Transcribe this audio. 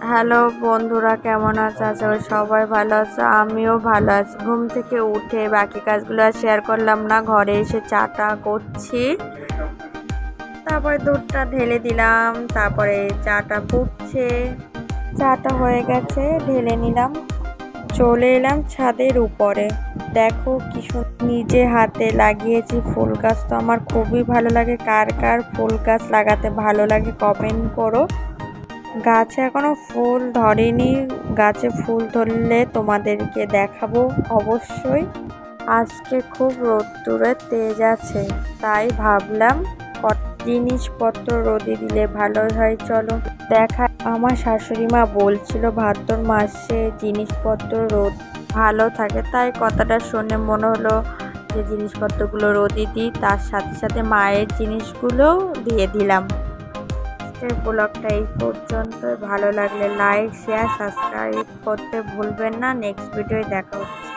Hello বন্ধুরা, কেমন আছো? আশা করি সবাই ভালো আছো, আমিও ভালো আছি। ঘুম থেকে উঠে বাকি কাজগুলো আর শেয়ার করলাম না, ঘরে এসে চাটা করছি। তারপরে দুধটা ঢেলে দিলাম, তারপরে চাটা ফুটছে, চাটা হয়ে গেছে, ঢেলে নিলাম। চলে এলাম ছাদের উপরে। দেখো কি নিজে হাতে লাগিয়েছি ফুল গাছ। তো আমার খুবই ভালো লাগে। কার কার ফুল গাছ লাগাতে ভালো লাগে কমেন্ট করো। গাছে এখনো ফুল ধরেনি, গাছে ফুল ধরলে তোমাদেরকে দেখাবো অবশ্যই। আজকে খুব রোদ্দুরের তেজ আছে, তাই ভাবলাম জিনিসপত্র রোদে দিলে ভালোই হয়। চলো দেখা। আমার শাশুড়ি মা বলছিল ভাদ্র মাসে জিনিসপত্র রোদ ভালো থাকে, তাই কথাটা শুনে মনে হলো যে জিনিসপত্রগুলো রোদে দিই, তার সাথে সাথে মায়ের জিনিসগুলোও দিয়ে দিলাম। আজকের ব্লগটা এই পর্যন্তই। ভালো লাগলে লাইক, শেয়ার, সাবস্ক্রাইব করতে ভুলবেন না। নেক্সট ভিডিওয় দেখা হচ্ছে।